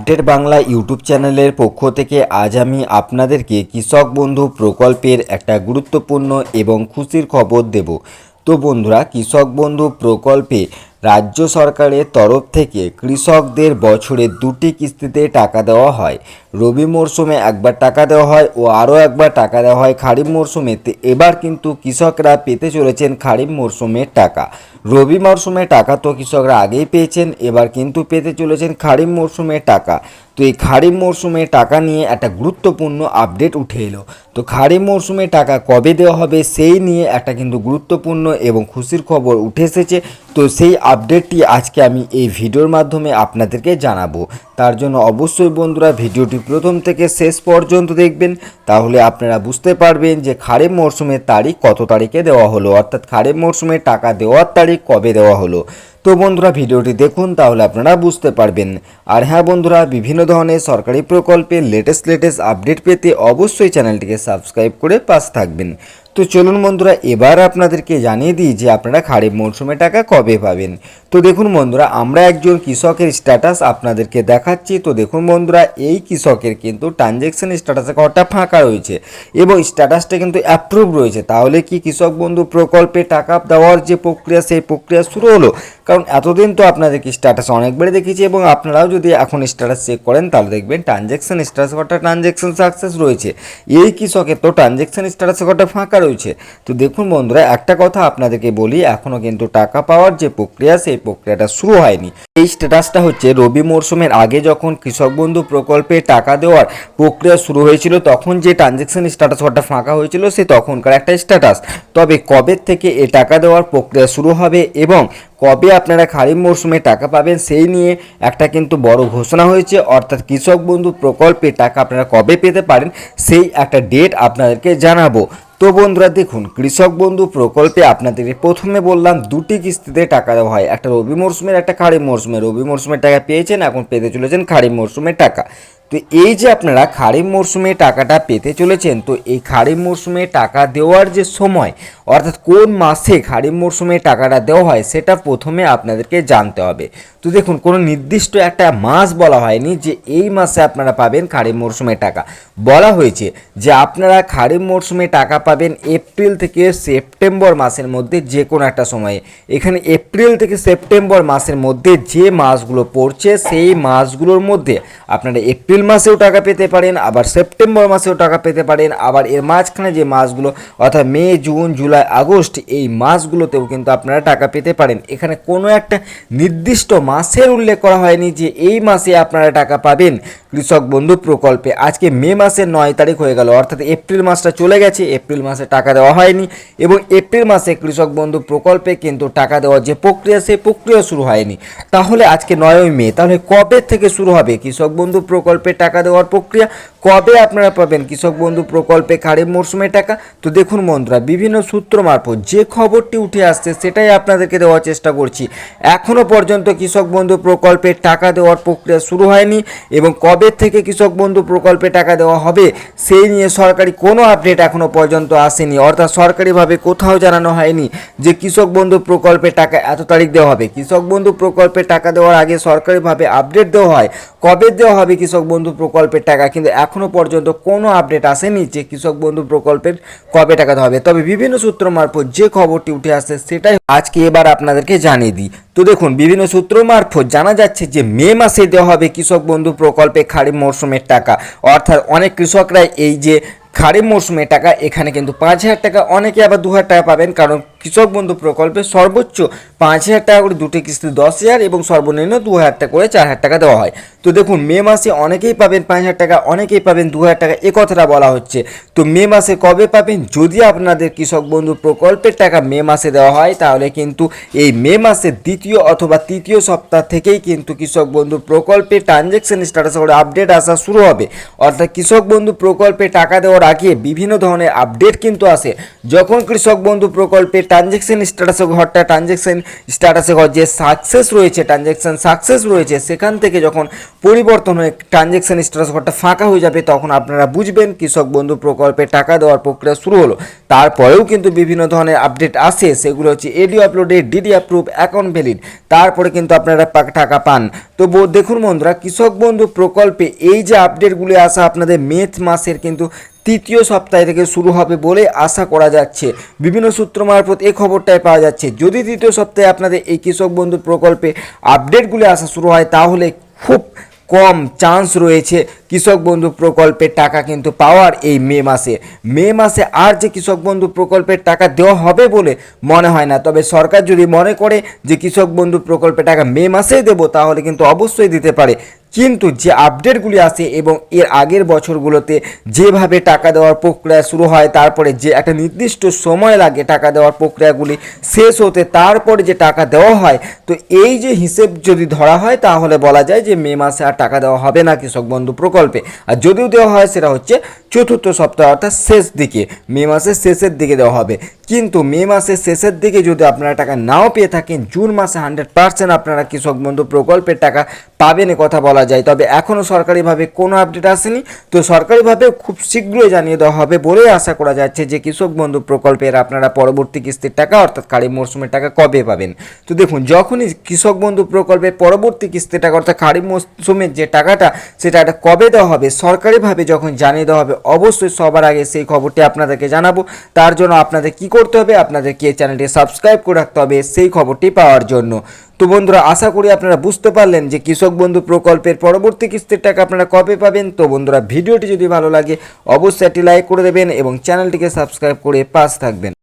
Update Bangla YouTube চ্যানেলের পক্ষ থেকে আজ আমি আপনাদেরকে কৃষক বন্ধু প্রকল্পের একটা গুরুত্বপূর্ণ এবং খুশির খবর দেব। তো বন্ধুরা, কৃষক বন্ধু প্রকল্পে রাজ্য সরকারের তরফ থেকে কৃষকদের বছরে দুটি কিস্তিতে টাকা দেওয়া হয়। রবি মরশুমে একবার টাকা দেওয়া হয় ও আরও একবার টাকা দেওয়া হয় খারিফ মরশুমেতে। এবার কিন্তু কৃষকরা পেতে চলেছেন খারিফ মরশুমের টাকা। রবি মরশুমে টাকা তো কৃষকরা আগেই পেয়েছেন, এবার কিন্তু পেতে চলেছেন খারিফ মরশুমের টাকা। তো এই খারিফ মরশুমে টাকা নিয়ে একটা গুরুত্বপূর্ণ আপডেট উঠে এলো। তো খারিফ মরশুমে টাকা কবে দেওয়া হবে সেই নিয়ে একটা কিন্তু গুরুত্বপূর্ণ এবং খুশির খবর উঠে এসেছে। তো সেই আপডেটটি আজকে আমি এই ভিডিওর মাধ্যমে আপনাদেরকে জানাবো। তার জন্য অবশ্যই বন্ধুরা ভিডিওটি প্রথম থেকে শেষ পর্যন্ত দেখবেন, তাহলে আপনারা বুঝতে পারবেন যে খারিফ মরশুমের তারিখ কত তারিখে দেওয়া হলো, অর্থাৎ খারিফ মরশুমে টাকা দেওয়ার তারিখ কবে দেওয়া হলো। তো বন্ধুরা ভিডিওটি দেখুন, তাহলে আপনারা বুঝতে পারবেন। আর হ্যাঁ বন্ধুরা, বিভিন্ন ধরনের সরকারি প্রকল্পের লেটেস্ট আপডেট পেতে অবশ্যই চ্যানেলটিকে সাবস্ক্রাইব করে পাশে থাকবেন। তো চলুন বন্ধুরা, এবার আপনাদেরকে জানিয়ে দিই যে আপনারা খারিফ মরশুমে টাকা কবে পাবেন। তো দেখুন বন্ধুরা, আমরা একজন কৃষকের স্ট্যাটাস আপনাদেরকে দেখাচ্ছি। তো দেখুন বন্ধুরা, এই কৃষকের কিন্তু ট্রানজ্যাকশন স্ট্যাটাসে ঘরটা ফাঁকা রয়েছে এবং স্ট্যাটাসটা কিন্তু অ্যাপ্রুভ রয়েছে। তাহলে কি কৃষক বন্ধু প্রকল্পে টাকা দেওয়ার যে প্রক্রিয়া, সেই প্রক্রিয়া শুরু হলো? কারণ এতদিন তো আপনাদেরকে স্ট্যাটাস অনেকবারই দেখিয়েছি এবং আপনারাও যদি এখন স্ট্যাটাস চেক করেন তাহলে দেখবেন ট্রানজ্যাকশন স্ট্যাটাস ঘরটা ট্রানজ্যাকশন সাকসেস রয়েছে। এই কৃষকের তো ট্রানজ্যাকশন স্ট্যাটাস ঘরটা ফাঁকা রয়েছে। তো দেখুন বন্ধুরা, একটা কথা আপনাদেরকে বলি, এখনও কিন্তু টাকা পাওয়ার যে প্রক্রিয়া, সেই প্রক্রিয়াটা শুরু হয়নি। এই স্ট্যাটাসটা হচ্ছে রবি মরশুমের আগে যখন কৃষক বন্ধু প্রকল্পে টাকা দেওয়ার প্রক্রিয়া শুরু হয়েছিল, তখন যে ট্রানজ্যাকশন স্ট্যাটাস ঘরটা ফাঁকা হয়েছিল সে তখনকার একটা স্ট্যাটাস। তবে কবে থেকে এ টাকা দেওয়ার প্রক্রিয়া শুরু হবে এবং কবে আপনারা খারিফ মরশুমে টাকা পাবেন সেই নিয়ে একটা কিন্তু বড় ঘোষণা হয়েছে। অর্থাৎ কৃষক বন্ধু প্রকল্পে টাকা আপনারা কবে পেতে পারেন সেই একটা ডেট আপনাদেরকে জানাবো। তো বন্ধুরা দেখুন, কৃষক বন্ধু প্রকল্পে আপনাদেরকে প্রথমে বললাম দুটি কিস্তিতে টাকা দেওয়া হয়, একটা রবি মরশুমের, একটা খারিফ মরশুমে। রবি মরশুমের টাকা পেয়েছেন, এখন পেতে চলেছেন খারিফ মরশুমের টাকা। তো এই যে আপনারা খারিফ মরশুমে টাকাটা পেতে চলেছেন, তো এই খারিফ মরশুমে টাকা দেওয়ার যে সময়, অর্থাৎ কোন মাসে খারিফ মরশুমে টাকাটা দেওয়া হয় সেটা প্রথমে আপনাদেরকে জানতে হবে। তো দেখুন, কোনো নির্দিষ্ট একটা মাস বলা হয়নি যে এই মাসে আপনারা পাবেন খারিফ মরশুমে টাকা। বলা হয়েছে যে আপনারা খারিফ মরশুমে টাকা পাবেন এপ্রিল থেকে সেপ্টেম্বর মাসের মধ্যে যে কোনো একটা সময়ে। এখানে এপ্রিল থেকে সেপ্টেম্বর মাসের মধ্যে যে মাসগুলো পড়ছে সেই মাসগুলোর মধ্যে আপনারা এপ্রিল মাসেও টাকা পেতে পারেন, আবার সেপ্টেম্বর মাসেও টাকা পেতে পারেন, আবার এর মাঝখানে যে মাসগুলো অর্থাৎ মে, জুন, জুলাই, আগস্ট, এই মাসগুলোতেও কিন্তু আপনারা টাকা পেতে পারেন। এখানে কোনো একটা নির্দিষ্ট মাসের উল্লেখ করা হয়নি যে এই মাসে আপনারা টাকা পাবেন কৃষক বন্ধু প্রকল্পে। আজকে মে মাসের 9 তারিখ হয়ে গেল, অর্থাৎ এপ্রিল মাসটা চলে গেছে, এপ্রিল মাসে টাকা দেওয়া হয়নি এবং এপ্রিল মাসে কৃষক বন্ধু প্রকল্পে কিন্তু টাকা দেওয়ার যে প্রক্রিয়া, সেই প্রক্রিয়া শুরু হয়নি। তাহলে আজকে 9ই মে, তাহলে কবে থেকে শুরু হবে কৃষক বন্ধু প্রকল্পে টাকা দেওয়ার প্রক্রিয়া? কবে আপনারা পাবেন কৃষক বন্ধু প্রকল্পে খারিফ মরশুমে টাকা? তো দেখুন বন্ধুরা, বিভিন্ন সূত্র মারফত যে খবরটি উঠে আসছে সেটাই আপনাদেরকে দেওয়ার চেষ্টা করছি। এখনও পর্যন্ত কৃষক বন্ধু প্রকল্পে টাকা দেওয়ার প্রক্রিয়া শুরু হয়নি এবং কবে থেকে কৃষক বন্ধু প্রকল্পে টাকা দেওয়া হবে সেই নিয়ে সরকারি কোনো আপডেট এখনও পর্যন্ত আসেনি। অর্থাৎ সরকারিভাবে কোথাও জানানো হয়নি যে কৃষক বন্ধু প্রকল্পে টাকা এত তারিখ দেওয়া হবে। কৃষক বন্ধু প্রকল্পে টাকা দেওয়ার আগে সরকারিভাবে আপডেট দেওয়া হয় কবে দেওয়া হবে কৃষক বন্ধু প্রকল্পের টাকা, কিন্তু এখনও পর্যন্ত কোনো আপডেট আসেনি যে কৃষক বন্ধু প্রকল্পের কবে টাকা দেওয়া হবে। তবে বিভিন্ন সূত্র মারফত যে খবরটি উঠে আসছে সেটাই আজকে এবার আপনাদেরকে জানিয়ে দিই। তো দেখুন, বিভিন্ন সূত্র মারফত জানা যাচ্ছে যে মে মাসে দেওয়া হবে কৃষক বন্ধু প্রকল্পে খারিফ মরশুমের টাকা। অর্থাৎ অনেক কৃষকরাই এই যে খারিফ মরশুমে টাকা, এখানে কিন্তু 5,000 টাকা, অনেকে আবার 2,000 টাকা পাবেন, কারণ কৃষক বন্ধু প্রকল্পে সর্বোচ্চ 5,000 টাকা করে দুটি কিস্তি 10,000 এবং সর্বনিম্ন 2,000 টাকা করে 4,000 টাকা দেওয়া হয়। তো দেখুন, মে মাসে অনেকেই পাবেন 5,000 টাকা, অনেকেই পাবেন 2,000 টাকা, এ কথাটা বলা হচ্ছে। তো মে মাসে কবে পাবেন? যদি আপনাদের কৃষক বন্ধু প্রকল্পের টাকা মে মাসে দেওয়া হয় তাহলে কিন্তু এই মে মাসের দ্বিতীয় অথবা তৃতীয় সপ্তাহ থেকেই কিন্তু কৃষক বন্ধু প্রকল্পে ট্রানজ্যাকশন স্ট্যাটাস করে আপডেট আসা শুরু হবে। অর্থাৎ কৃষক বন্ধু প্রকল্পে টাকা দেওয়ার আগে বিভিন্ন ধরনের আপডেট কিন্তু আসে। যখন কৃষক বন্ধু প্রকল্পে ট্রানজ্যাকশন স্ট্যাটাসের ঘরটা, ট্রানজ্যাকশন স্ট্যাটাসের ঘর যে সাকসেস রয়েছে, ট্রানজ্যাকশন সাকসেস রয়েছে, সেখান থেকে যখন পরিবর্তন হয়ে ট্রানজ্যাকশন স্ট্যাটাস ঘরটা ফাঁকা হয়ে যাবে, তখন আপনারা বুঝবেন কৃষক বন্ধু প্রকল্পে টাকা দেওয়ার প্রক্রিয়া শুরু হলো। তারপরেও কিন্তু বিভিন্ন ধরনের আপডেট আসে, সেগুলো হচ্ছে ADO uploaded, DD approve, account valid, তারপরে কিন্তু আপনারা টাকা পান। তো দেখুন বন্ধুরা, কৃষক বন্ধু প্রকল্পে এই যে আপডেটগুলি আসা আপনাদের মে মাসের কিন্তু তৃতীয় সপ্তাহ থেকে শুরু হবে বলে আশা করা যাচ্ছে। বিভিন্ন সূত্র মারফত এই খবরটাই পাওয়া যাচ্ছে। যদি তৃতীয় সপ্তাহে আপনাদের এই কৃষক বন্ধু প্রকল্পে আপডেটগুলি আসা শুরু হয়, তাহলে খুব কম চান্স রয়েছে কৃষক বন্ধু প্রকল্পের টাকা কিন্তু পাওয়ার এই মে মাসে আর যে কৃষক বন্ধু প্রকল্পের টাকা দেওয়া হবে বলে মনে হয় না। তবে সরকার যদি মনে করে যে কৃষক বন্ধু প্রকল্পের টাকা মে মাসেই দেবো, তাহলে কিন্তু অবশ্যই দিতে পারে। কিন্তু যে আপডেটগুলি আসে এবং এর আগের বছরগুলোতে যেভাবে টাকা দেওয়ার প্রক্রিয়া শুরু হয়, তারপরে যে একটা নির্দিষ্ট সময় লাগে টাকা দেওয়ার প্রক্রিয়াগুলি শেষ হতে, তারপরে যে টাকা দেওয়া হয়, তো এই যে হিসেব যদি ধরা হয়, তাহলে বলা যায় যে মে মাসে আর টাকা দেওয়া হবে না কৃষক বন্ধু প্রকল্পে। আর যদিও দেওয়া হয়, সেটা হচ্ছে চতুর্থ সপ্তাহ অর্থাৎ শেষ দিকে, মে মাসের শেষের দিকে দেওয়া হবে। কিন্তু মে মাসের শেষের দিকে যদি আপনারা টাকা নাও পেয়ে থাকেন, জুন মাসে 100% আপনারা কৃষক বন্ধু প্রকল্পের টাকা পাবেন কথা বলা যায়। তবে এখনও সরকারিভাবে কোনো আপডেট আসেনি, তো সরকারিভাবে খুব শীঘ্রই জানিয়ে দেওয়া হবে বলেই আশা করা যাচ্ছে যে কৃষক বন্ধু প্রকল্পের আপনারা পরবর্তী কিস্তির টাকা অর্থাৎ খারিফ মরশুমের টাকা কবে পাবেন। তো দেখুন, যখনই কৃষক বন্ধু প্রকল্পের পরবর্তী কিস্তির টাকা অর্থাৎ খারিফ মরশুমের যে টাকাটা, সেটা কবে দেওয়া হবে সরকারিভাবে যখন জানিয়ে দেওয়া হবে, অবশ্যই সবার আগে সেই খবরটি আপনাদেরকে জানাবো। তার জন্য আপনাদের কি করতে হবে, আপনাদেরকে এই চ্যানেলটি সাবস্ক্রাইব করে রাখতে হবে সেই খবরটি পাওয়ার জন্য। তো বন্ধুরা, আশা করি আপনারা বুঝতে পারলেন যে কৃষক বন্ধু প্রকল্পের পরবর্তী কিস্তির টাকা আপনারা কবে পাবেন। তো বন্ধুরা, ভিডিওটি যদি ভালো লাগে অবশ্যই একটি লাইক করে দেবেন এবং চ্যানেলটিকে সাবস্ক্রাইব করে পাশে থাকবেন।